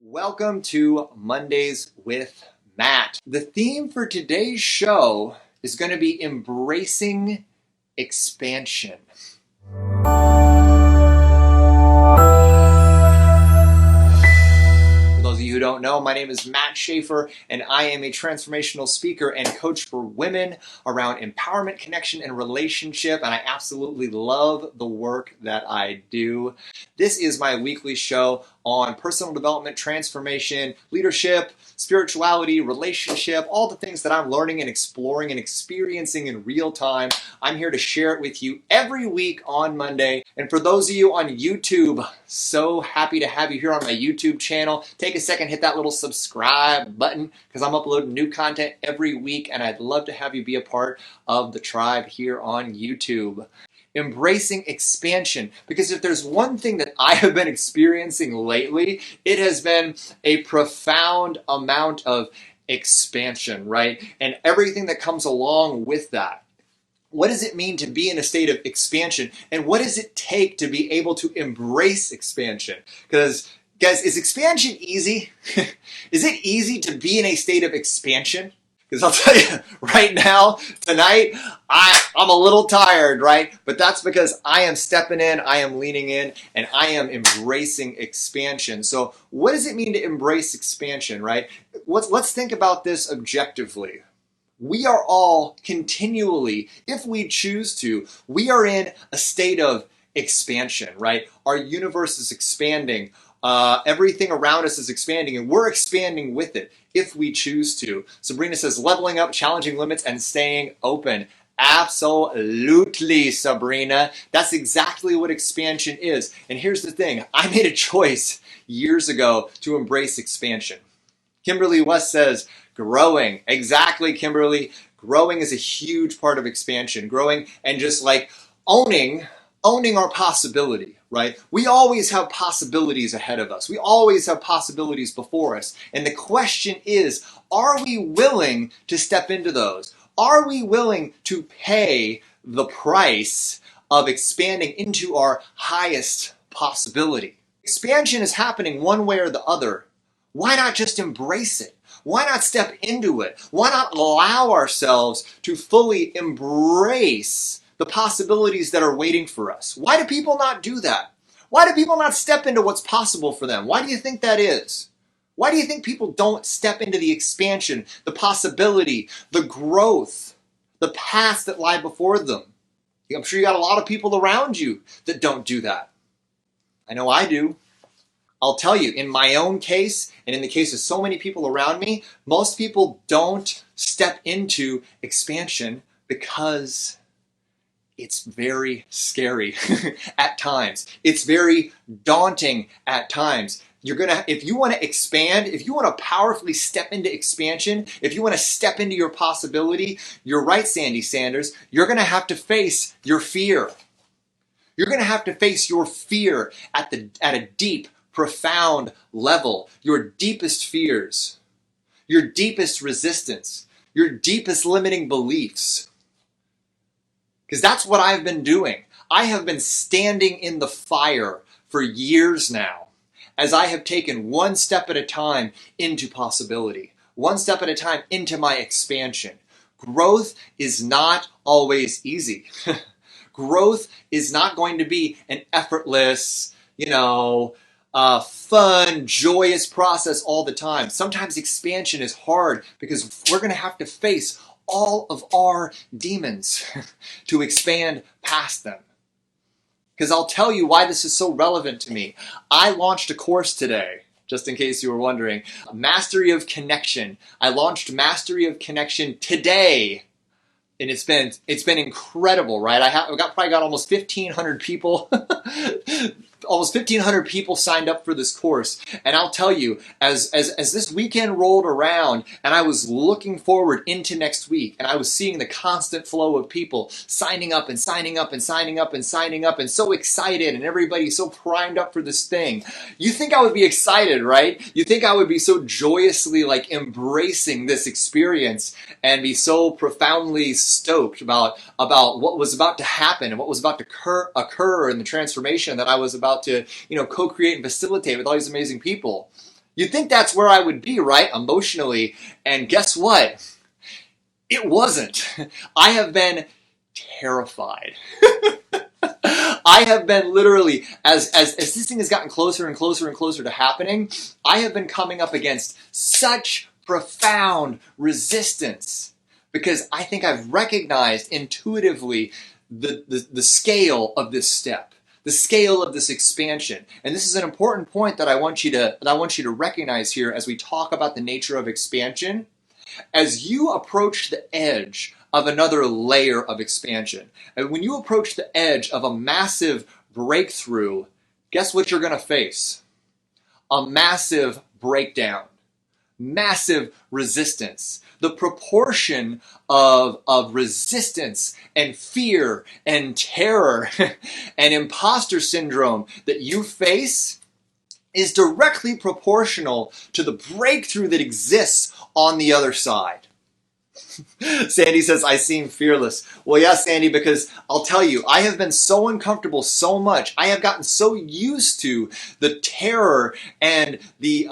Welcome to Mondays with Matt. The theme for today's show is going to be embracing expansion. For those of you who don't know, my name is Matt Schaefer, and I am a transformational speaker and coach for women around empowerment, connection, and relationship, and I absolutely love the work that I do. This is my weekly show on personal development, transformation, leadership, spirituality, relationship, all the things that I'm learning and exploring and experiencing in real time. I'm here to share it with you every week on Monday. And for those of you on YouTube, so happy to have you here on my YouTube channel. Take a second, hit that little subscribe button because I'm uploading new content every week and I'd love to have you be a part of the tribe here on YouTube. Embracing expansion, because if there's one thing that I have been experiencing lately, it has been a profound amount of expansion, right? And everything that comes along with that. What does it mean to be in a state of expansion? And what does it take to be able to embrace expansion? Because, guys, is expansion easy? Is it easy to be in a state of expansion? Because I'll tell you right now, tonight, I'm a little tired, right? But that's because I am stepping in, I am leaning in, and I am embracing expansion. So what does it mean to embrace expansion, right? Let's think about this objectively. We are all continually, if we choose to, we are in a state of expansion, right? Our universe is expanding. Everything around us is expanding, and we're expanding with it if we choose to. Sabrina says, leveling up, challenging limits, and staying open. Absolutely, Sabrina. That's exactly what expansion is. And here's the thing. I made a choice years ago to embrace expansion. Kimberly West says, growing. Exactly, Kimberly. Growing is a huge part of expansion. Growing and just like owning our possibility, right? We always have possibilities ahead of us. We always have possibilities before us. And the question is, are we willing to step into those? Are we willing to pay the price of expanding into our highest possibility? Expansion is happening one way or the other. Why not just embrace it? Why not step into it? Why not allow ourselves to fully embrace the possibilities that are waiting for us? Why do people not do that? Why do people not step into what's possible for them? Why do you think that is? Why do you think people don't step into the expansion, the possibility, the growth, the paths that lie before them? I'm sure you got a lot of people around you that don't do that. I know I do. I'll tell you, in my own case, and in the case of so many people around me, most people don't step into expansion because it's very scary at times. It's very daunting at times. If you want to expand, if you want to powerfully step into expansion, if you want to step into your possibility, you're right, Sandy Sanders, you're going to have to face your fear. You're going to have to face your fear at a deep, profound level, your deepest fears, your deepest resistance, your deepest limiting beliefs. Because that's what I've been doing. I have been standing in the fire for years now as I have taken one step at a time into possibility, one step at a time into my expansion. Growth is not always easy. Growth is not going to be an effortless, fun, joyous process all the time. Sometimes expansion is hard because we're going to have to face all of our demons to expand past them. Because I'll tell you why this is so relevant to me. I launched a course today, just in case you were wondering, Mastery of Connection. I launched Mastery of Connection today. And it's been incredible, right? I've probably got almost 1,500 people, almost 1,500 people signed up for this course. And I'll tell you, as this weekend rolled around and I was looking forward into next week and I was seeing the constant flow of people signing up and signing up and signing up and signing up and so excited and everybody so primed up for this thing. You think I would be excited, right? You think I would be so joyously like embracing this experience and be so profoundly stoked about what was about to happen and what was about to occur in the transformation that I was about to, co-create and facilitate with all these amazing people. You'd think that's where I would be, right? Emotionally. And guess what? It wasn't. I have been terrified. I have been literally, as this thing has gotten closer and closer and closer to happening, I have been coming up against such profound resistance because I think I've recognized intuitively the scale of this step, the scale of this expansion. And this is an important point that I want you to recognize here as we talk about the nature of expansion. As you approach the edge of another layer of expansion, and when you approach the edge of a massive breakthrough, guess what you're going to face? A massive breakdown, massive resistance. The proportion of resistance and fear and terror and imposter syndrome that you face is directly proportional to the breakthrough that exists on the other side. Sandy says, I seem fearless. Well, yeah, Sandy, because I'll tell you, I have been so uncomfortable so much. I have gotten so used to the terror and the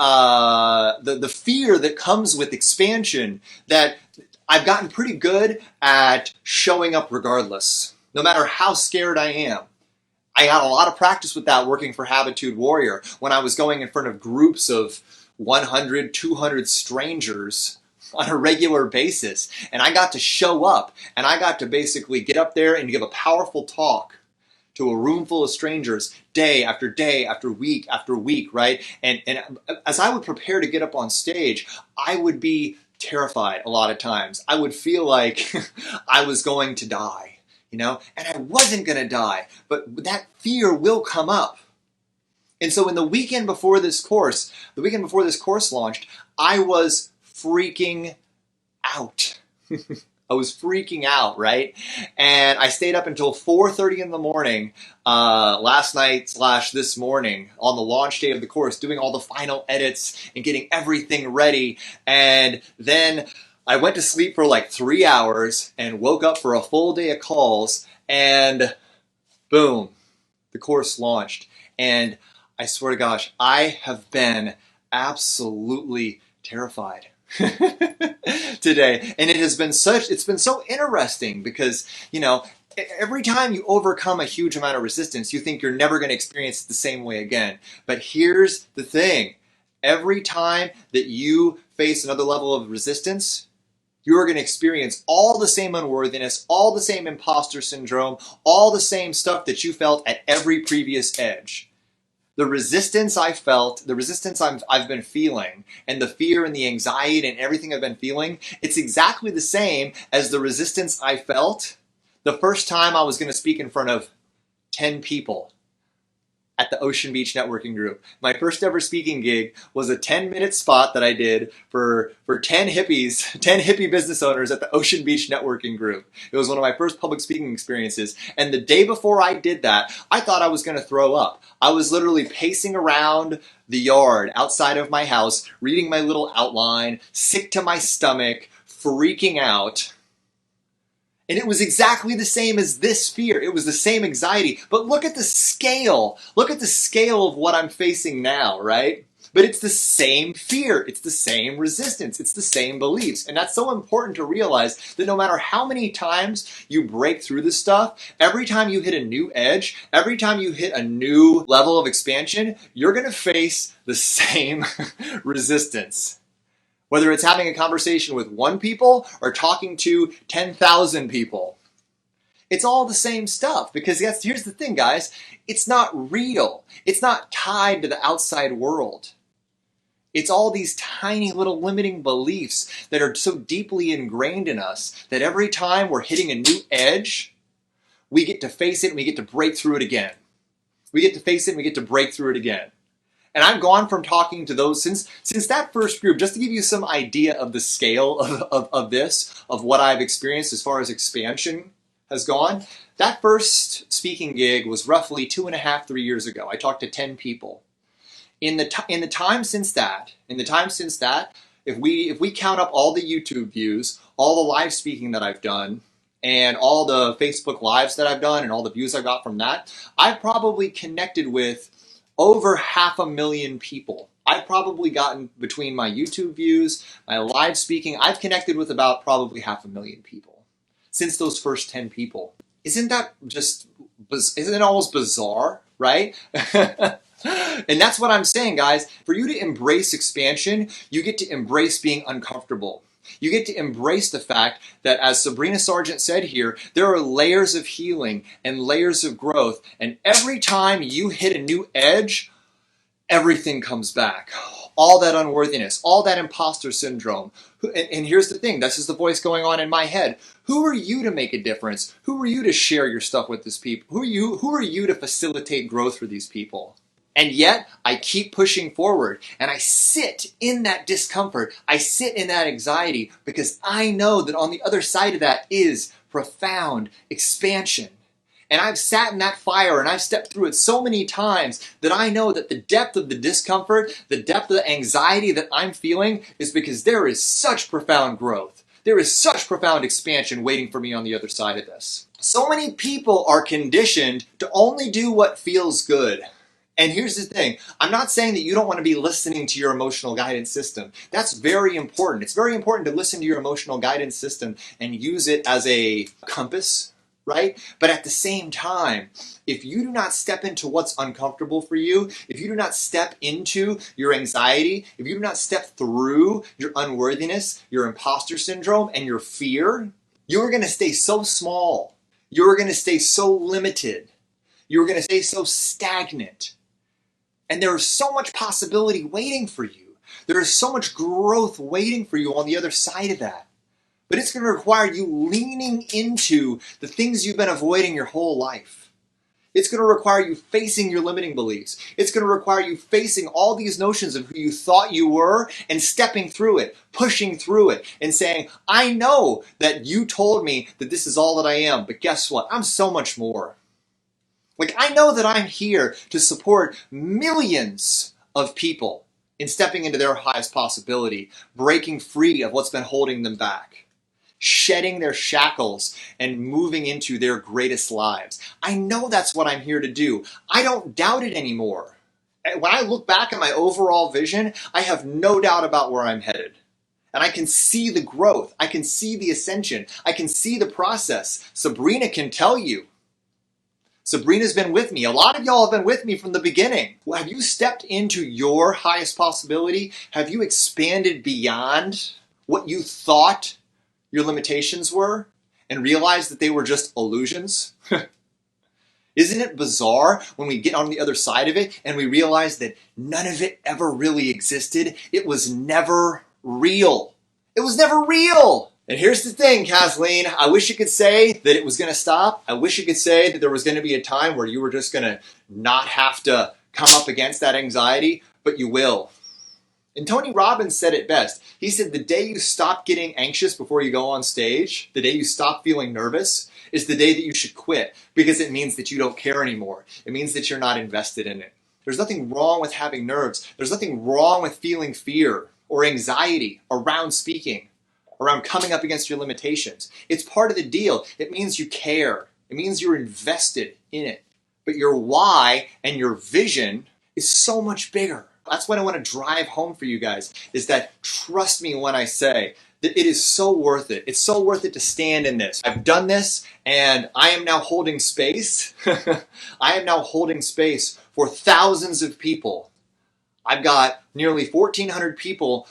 fear that comes with expansion that I've gotten pretty good at showing up regardless, no matter how scared I am. I got a lot of practice with that working for Habitude Warrior when I was going in front of groups of 100, 200 strangers on a regular basis. And I got to show up and I got to basically get up there and give a powerful talk to a room full of strangers day after week, right? And as I would prepare to get up on stage, I would be terrified a lot of times. I would feel like I was going to die. And I wasn't going to die, but that fear will come up. And so in the weekend before this course launched, I was freaking out. I was freaking out, right? And I stayed up until 4:30 in the morning last night / this morning on the launch day of the course, doing all the final edits and getting everything ready. And then I went to sleep for like 3 hours and woke up for a full day of calls, and boom, the course launched. And I swear to gosh, I have been absolutely terrified today. And it's been so interesting because, every time you overcome a huge amount of resistance, you think you're never going to experience it the same way again. But here's the thing. Every time that you face another level of resistance, you're going to experience all the same unworthiness, all the same imposter syndrome, all the same stuff that you felt at every previous edge. The resistance I felt, the resistance I've been feeling, and the fear and the anxiety and everything I've been feeling, it's exactly the same as the resistance I felt the first time I was going to speak in front of 10 people at the Ocean Beach Networking Group. My first ever speaking gig was a 10-minute spot that I did for 10 hippies, 10 hippie business owners at the Ocean Beach Networking Group. It was one of my first public speaking experiences. And the day before I did that, I thought I was going to throw up. I was literally pacing around the yard outside of my house, reading my little outline, sick to my stomach, freaking out. And it was exactly the same as this fear. It was the same anxiety. But look at the scale. Look at the scale of what I'm facing now, right? But it's the same fear. It's the same resistance. It's the same beliefs. And that's so important to realize that no matter how many times you break through this stuff, every time you hit a new edge, every time you hit a new level of expansion, you're going to face the same resistance. Whether it's having a conversation with one people or talking to 10,000 people. It's all the same stuff because here's the thing, guys. It's not real. It's not tied to the outside world. It's all these tiny little limiting beliefs that are so deeply ingrained in us that every time we're hitting a new edge, we get to face it and we get to break through it again. We get to face it and we get to break through it again. And I've gone from talking to those since that first group, just to give you some idea of the scale of what I've experienced as far as expansion has gone. That first speaking gig was roughly 2.5, 3 years ago. I talked to 10 people. In the time since that, if we count up all the YouTube views, all the live speaking that I've done, and all the Facebook lives that I've done, and all the views I got from that, I've probably connected with over 500,000 people I've probably gotten, between my YouTube views, my live speaking, I've connected with about probably 500,000 people since those first 10 people. Isn't that just, isn't it almost bizarre, right? And that's what I'm saying, guys. For you to embrace expansion, you get to embrace being uncomfortable. You get to embrace the fact that, as Sabrina Sargent said here, there are layers of healing and layers of growth. And every time you hit a new edge, everything comes back. All that unworthiness, all that imposter syndrome. And here's the thing, this is the voice going on in my head. Who are you to make a difference? Who are you to share your stuff with these people? Who are you to facilitate growth for these people? And yet, I keep pushing forward, and I sit in that discomfort. I sit in that anxiety because I know that on the other side of that is profound expansion. And I've sat in that fire and I've stepped through it so many times that I know that the depth of the discomfort, the depth of the anxiety that I'm feeling is because there is such profound growth. There is such profound expansion waiting for me on the other side of this. So many people are conditioned to only do what feels good. And here's the thing, I'm not saying that you don't want to be listening to your emotional guidance system. That's very important. It's very important to listen to your emotional guidance system and use it as a compass, right? But at the same time, if you do not step into what's uncomfortable for you, if you do not step into your anxiety, if you do not step through your unworthiness, your imposter syndrome, and your fear, you're going to stay so small. You're going to stay so limited. You're going to stay so stagnant. And there is so much possibility waiting for you. There is so much growth waiting for you on the other side of that. But it's going to require you leaning into the things you've been avoiding your whole life. It's going to require you facing your limiting beliefs. It's going to require you facing all these notions of who you thought you were and stepping through it, pushing through it, and saying, I know that you told me that this is all that I am, but guess what? I'm so much more. Like, I know that I'm here to support millions of people in stepping into their highest possibility, breaking free of what's been holding them back, shedding their shackles and moving into their greatest lives. I know that's what I'm here to do. I don't doubt it anymore. When I look back at my overall vision, I have no doubt about where I'm headed. And I can see the growth. I can see the ascension. I can see the process. Sabrina can tell you. Sabrina's been with me. A lot of y'all have been with me from the beginning. Have you stepped into your highest possibility? Have you expanded beyond what you thought your limitations were and realized that they were just illusions? Isn't it bizarre when we get on the other side of it and we realize that none of it ever really existed? It was never real. It was never real. And here's the thing, Kathleen, I wish you could say that it was going to stop. I wish you could say that there was going to be a time where you were just going to not have to come up against that anxiety, but you will. And Tony Robbins said it best. He said the day you stop getting anxious before you go on stage, the day you stop feeling nervous, is the day that you should quit, because it means that you don't care anymore. It means that you're not invested in it. There's nothing wrong with having nerves. There's nothing wrong with feeling fear or anxiety around speaking, around coming up against your limitations. It's part of the deal. It means you care. It means you're invested in it. But your why and your vision is so much bigger. That's what I want to drive home for you guys, is that trust me when I say that it is so worth it. It's so worth it to stand in this. I've done this, and I am now holding space. I am now holding space for thousands of people. I've got nearly 1,400 people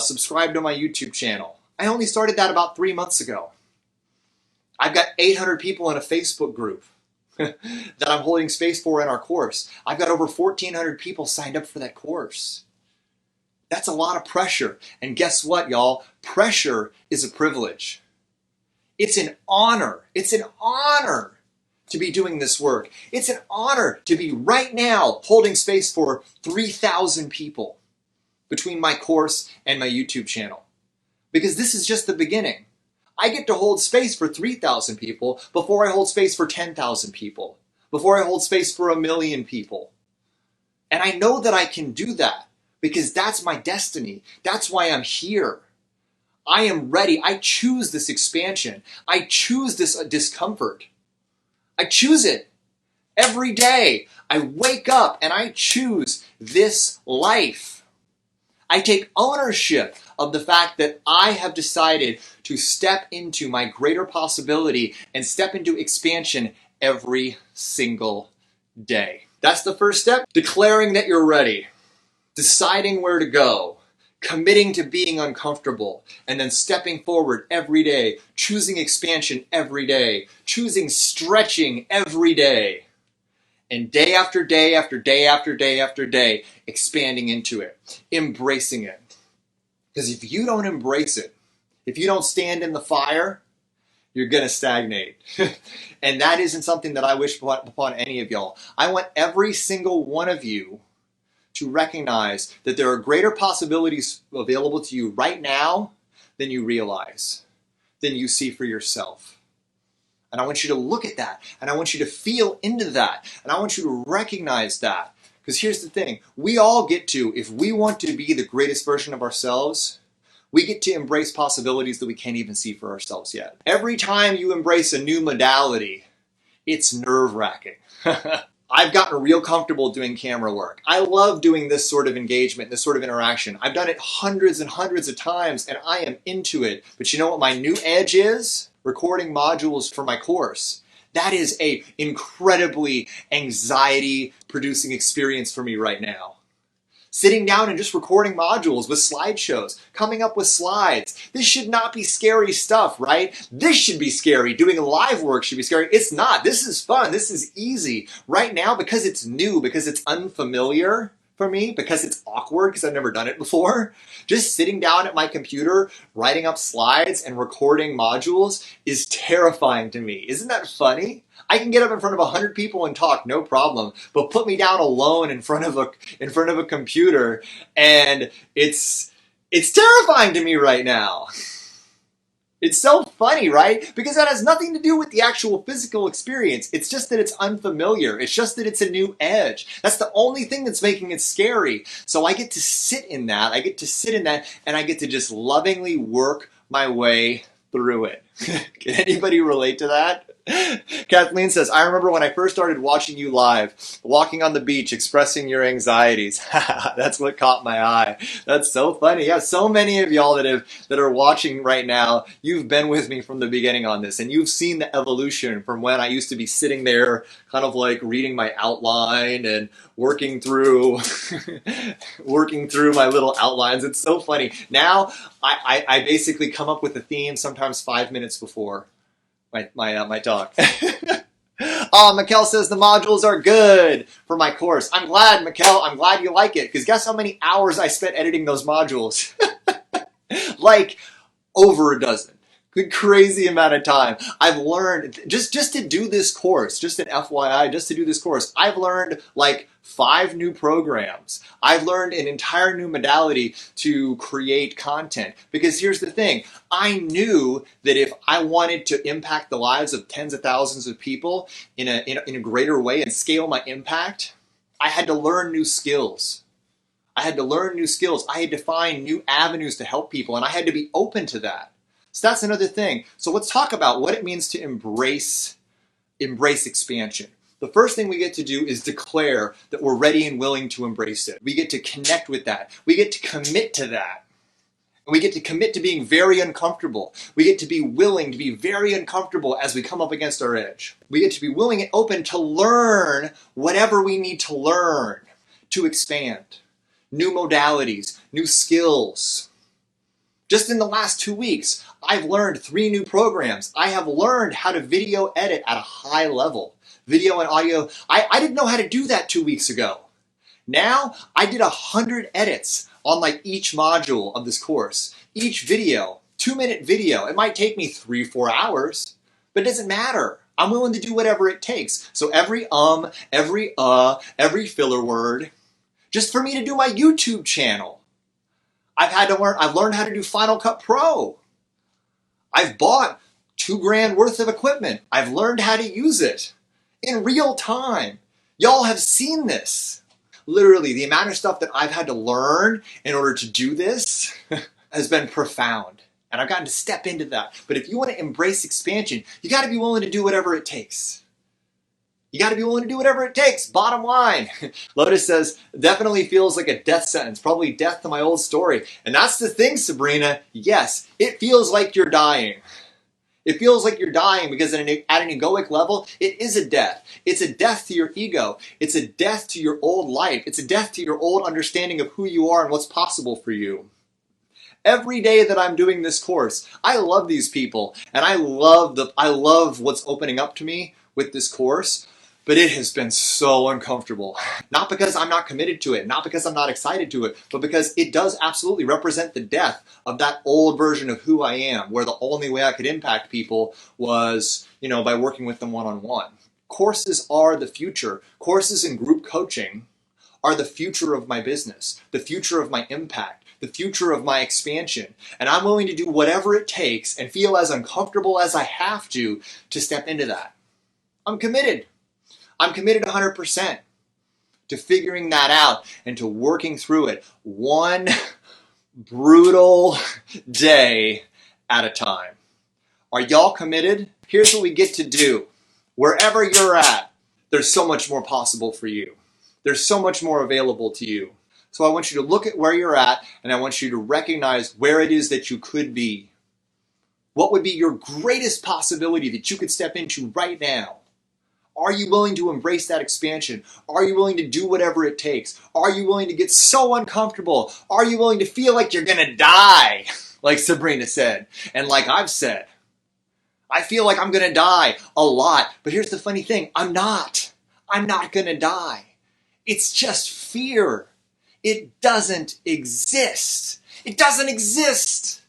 subscribed to my YouTube channel. I only started that about 3 months ago. I've got 800 people in a Facebook group that I'm holding space for in our course. I've got over 1,400 people signed up for that course. That's a lot of pressure. And guess what, y'all? Pressure is a privilege. It's an honor. It's an honor to be doing this work. It's an honor to be right now holding space for 3,000 people between my course and my YouTube channel. Because this is just the beginning. I get to hold space for 3,000 people before I hold space for 10,000 people, before I hold space for 1,000,000 people. And I know that I can do that because that's my destiny. That's why I'm here. I am ready. I choose this expansion. I choose this discomfort. I choose it every day. I wake up and I choose this life. I take ownership of the fact that I have decided to step into my greater possibility and step into expansion every single day. That's the first step. Declaring that you're ready, deciding where to go, committing to being uncomfortable, and then stepping forward every day, choosing expansion every day, choosing stretching every day, and day after day after day after day after day, expanding into it, embracing it. Because if you don't embrace it, if you don't stand in the fire, you're going to stagnate. And that isn't something that I wish upon any of y'all. I want every single one of you to recognize that there are greater possibilities available to you right now than you realize, than you see for yourself. And I want you to look at that, and I want you to feel into that, and I want you to recognize that. Because here's the thing, we all get to, if we want to be the greatest version of ourselves, we get to embrace possibilities that we can't even see for ourselves yet. Every time you embrace a new modality, it's nerve-wracking. I've gotten real comfortable doing camera work. I love doing this sort of engagement, this sort of interaction. I've done it hundreds and hundreds of times, and I am into it. But you know what my new edge is? Recording modules for my course. That is a incredibly anxiety-producing experience for me right now. Sitting down and just recording modules with slideshows, coming up with slides. This should not be scary stuff, right? This should be scary. Doing live work should be scary. It's not. This is fun. This is easy. Right now, because it's new, because it's unfamiliar for me, because it's awkward, because I've never done it before, just sitting down at my computer, writing up slides and recording modules is terrifying to me. Isn't that funny? I can get up in front of 100 people and talk, no problem. But put me down alone in front of a computer, and it's terrifying to me right now. It's so funny, right? Because that has nothing to do with the actual physical experience. It's just that it's unfamiliar. It's just that it's a new edge. That's the only thing that's making it scary. So I get to sit in that. And I get to just lovingly work my way through it. Can anybody relate to that? Kathleen says, I remember when I first started watching you live, walking on the beach, expressing your anxieties. That's what caught my eye. That's so funny. Yeah, so many of y'all that are watching right now, you've been with me from the beginning on this, and you've seen the evolution from when I used to be sitting there kind of like reading my outline and working through my little outlines. It's so funny. Now, I basically come up with a theme sometimes 5 minutes before my talk. Mikkel says the modules are good for my course. I'm glad, Mikkel. I'm glad you like it, because guess how many hours I spent editing those modules? Like over a dozen. Good crazy amount of time. I've learned, just to do this course, just an FYI, just to do this course, I've learned like 5 new programs. I've learned an entire new modality to create content. Because here's the thing, I knew that if I wanted to impact the lives of tens of thousands of people in a greater way and scale my impact, I had to learn new skills. I had to find new avenues to help people, and I had to be open to that. So that's another thing. So let's talk about what it means to embrace expansion. The first thing we get to do is declare that we're ready and willing to embrace it. We get to connect with that. We get to commit to that. And we get to commit to being very uncomfortable. We get to be willing to be very uncomfortable as we come up against our edge. We get to be willing and open to learn whatever we need to learn to expand. New modalities, new skills. Just in the last 2 weeks, I've learned 3 new programs. I have learned how to video edit at a high level. Video and audio. I didn't know how to do that 2 weeks ago. Now, I did 100 edits on like each module of this course. Each video, 2-minute video. It might take me 3-4 hours, but it doesn't matter. I'm willing to do whatever it takes. So every every filler word, just for me to do my YouTube channel. I've learned how to do Final Cut Pro. I've bought $2,000 worth of equipment. I've learned how to use it in real time. Y'all have seen this. Literally, the amount of stuff that I've had to learn in order to do this has been profound. And I've gotten to step into that. But if you want to embrace expansion, you got to be willing to do whatever it takes. You got to be willing to do whatever it takes. Bottom line. Lotus says, definitely feels like a death sentence. Probably death to my old story. And that's the thing, Sabrina. Yes, it feels like you're dying. It feels like you're dying because at an egoic level, it is a death. It's a death to your ego. It's a death to your old life. It's a death to your old understanding of who you are and what's possible for you. Every day that I'm doing this course, I love these people and I love what's opening up to me with this course, but it has been so uncomfortable. Not because I'm not committed to it, not because I'm not excited to it, but because it does absolutely represent the death of that old version of who I am, where the only way I could impact people was, by working with them one-on-one. Courses are the future. Courses and group coaching are the future of my business, the future of my impact, the future of my expansion. And I'm willing to do whatever it takes and feel as uncomfortable as I have to step into that. I'm committed. I'm committed 100% to figuring that out and to working through it one brutal day at a time. Are y'all committed? Here's what we get to do. Wherever you're at, there's so much more possible for you. There's so much more available to you. So I want you to look at where you're at and I want you to recognize where it is that you could be. What would be your greatest possibility that you could step into right now? Are you willing to embrace that expansion? Are you willing to do whatever it takes? Are you willing to get so uncomfortable? Are you willing to feel like you're gonna die? Like Sabrina said, and like I've said. I feel like I'm gonna die a lot, but here's the funny thing, I'm not. I'm not gonna die. It's just fear. It doesn't exist. It doesn't exist.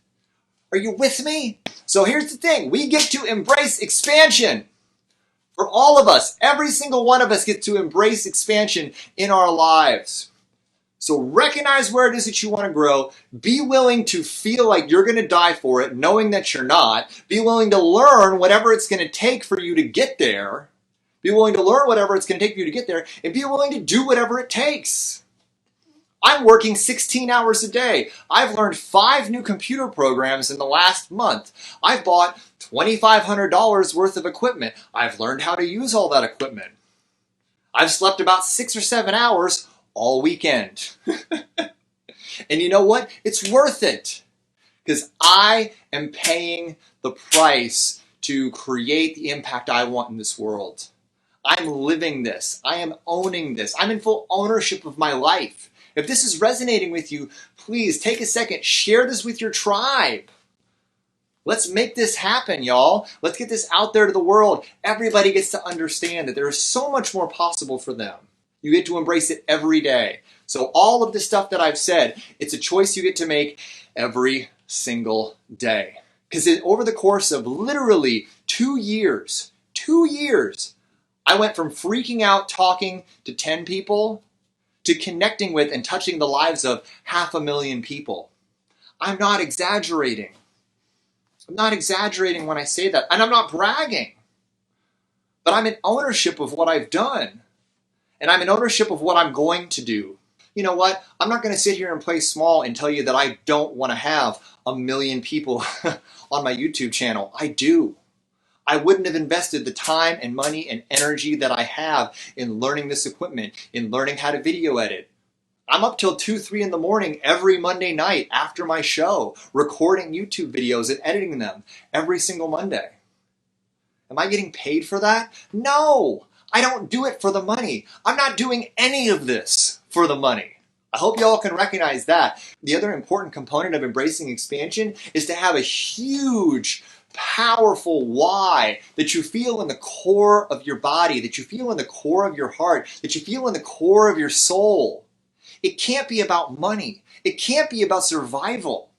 Are you with me? So here's the thing, we get to embrace expansion. For all of us, every single one of us gets to embrace expansion in our lives. So recognize where it is that you want to grow. Be willing to feel like you're going to die for it, knowing that you're not. Be willing to learn whatever it's going to take for you to get there. Be willing to learn whatever it's going to take for you to get there. And be willing to do whatever it takes. I'm working 16 hours a day. I've learned 5 new computer programs in the last month. I've bought $2,500 worth of equipment. I've learned how to use all that equipment. I've slept about 6 or 7 hours all weekend. And you know what? It's worth it. Because I am paying the price to create the impact I want in this world. I'm living this. I am owning this. I'm in full ownership of my life. If this is resonating with you, please take a second, share this with your tribe. Let's make this happen, y'all. Let's get this out there to the world. Everybody gets to understand that there is so much more possible for them. You get to embrace it every day. So all of the stuff that I've said, it's a choice you get to make every single day. Because over the course of literally 2 years, I went from freaking out talking to 10 people to connecting with and touching the lives of 500,000 people. I'm not exaggerating. I'm not exaggerating when I say that. And I'm not bragging. But I'm in ownership of what I've done. And I'm in ownership of what I'm going to do. You know what? I'm not going to sit here and play small and tell you that I don't want to have 1 million people on my YouTube channel. I do. I wouldn't have invested the time and money and energy that I have in learning this equipment, in learning how to video edit. I'm up till 2, 3 in the morning every Monday night after my show, recording YouTube videos and editing them every single Monday. Am I getting paid for that? No, I don't do it for the money. I'm not doing any of this for the money. I hope y'all can recognize that. The other important component of embracing expansion is to have a huge, powerful why that you feel in the core of your body, that you feel in the core of your heart, that you feel in the core of your soul. It can't be about money. It can't be about survival.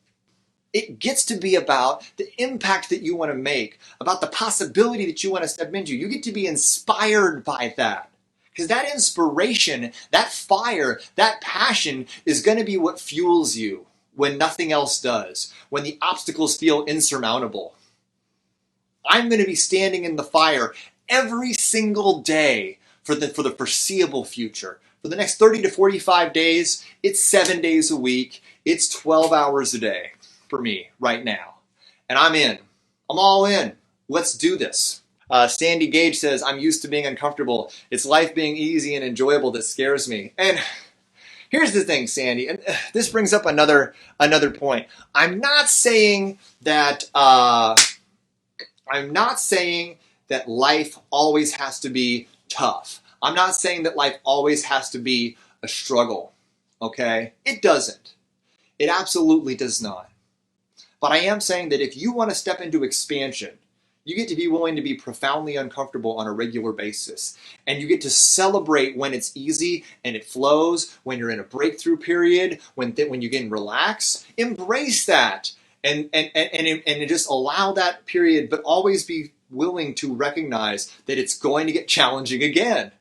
It gets to be about the impact that you want to make, about the possibility that you want to step into. You get to be inspired by that. Because that inspiration, that fire, that passion is going to be what fuels you when nothing else does, when the obstacles feel insurmountable. I'm going to be standing in the fire every single day for the foreseeable future. For the next 30 to 45 days, it's 7 days a week, it's 12 hours a day for me right now. And I'm in. I'm all in. Let's do this. Sandy Gage says, I'm used to being uncomfortable. It's life being easy and enjoyable that scares me. And here's the thing, Sandy, and this brings up another point. I'm not saying that life always has to be tough. I'm not saying that life always has to be a struggle. Okay? It doesn't. It absolutely does not. But I am saying that if you want to step into expansion, you get to be willing to be profoundly uncomfortable on a regular basis. And you get to celebrate when it's easy and it flows, when you're in a breakthrough period, when you can relax. Embrace that and just allow that period, but always be willing to recognize that it's going to get challenging again.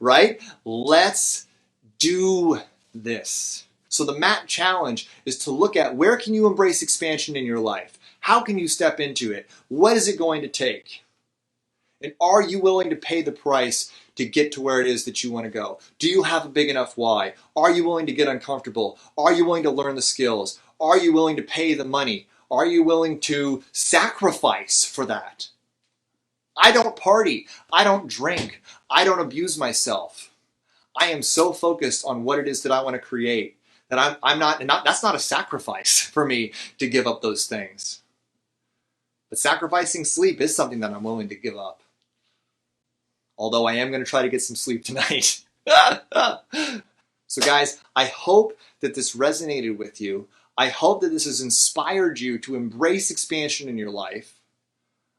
Right? Let's do this. So the MAT challenge is to look at where can you embrace expansion in your life? How can you step into it? What is it going to take? And are you willing to pay the price to get to where it is that you want to go? Do you have a big enough why? Are you willing to get uncomfortable? Are you willing to learn the skills? Are you willing to pay the money? Are you willing to sacrifice for that? I don't party. I don't drink. I don't abuse myself. I am so focused on what it is that I want to create that I'm not, that's not a sacrifice for me to give up those things. But sacrificing sleep is something that I'm willing to give up. Although I am going to try to get some sleep tonight. So guys, I hope that this resonated with you. I hope that this has inspired you to embrace expansion in your life.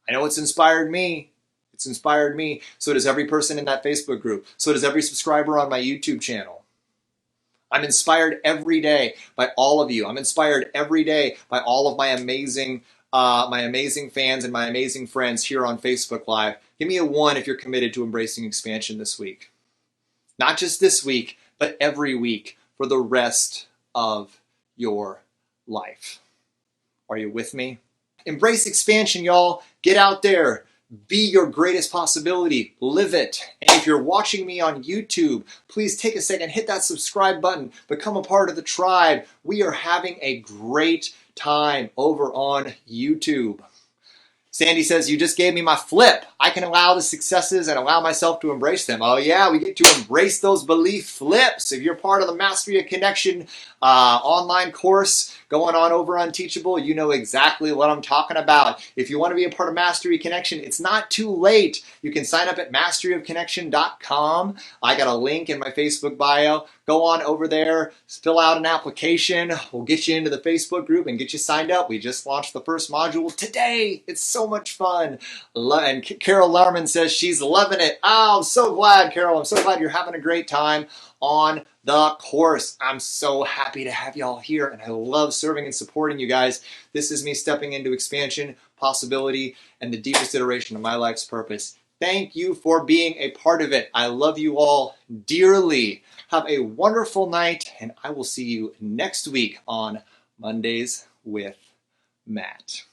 I know it's inspired me. It's inspired me. So does every person in that Facebook group. So does every subscriber on my YouTube channel. I'm inspired every day by all of you. I'm inspired every day by all of my amazing fans and my amazing friends here on Facebook Live. Give me a 1 if you're committed to embracing expansion this week. Not just this week, but every week for the rest of your life. Are you with me? Embrace expansion, y'all. Get out there. Be your greatest possibility. Live it. And if you're watching me on YouTube, please take a second, hit that subscribe button, become a part of the tribe. We are having a great time over on YouTube. Sandy says, you just gave me my flip. I can allow the successes and allow myself to embrace them. Oh yeah, we get to embrace those belief flips. If you're part of the Mastery of Connection online course going on over on Teachable, you know exactly what I'm talking about. If you want to be a part of Mastery Connection, it's not too late. You can sign up at masteryofconnection.com. I got a link in my Facebook bio. Go on over there, fill out an application. We'll get you into the Facebook group and get you signed up. We just launched the first module today. It's so much fun. And Carol Larman says she's loving it. Oh, I'm so glad, Carol. I'm so glad you're having a great time on the course. I'm so happy to have y'all here, and I love serving and supporting you guys. This is me stepping into expansion, possibility, and the deepest iteration of my life's purpose. Thank you for being a part of it. I love you all dearly. Have a wonderful night, and I will see you next week on Mondays with Matt.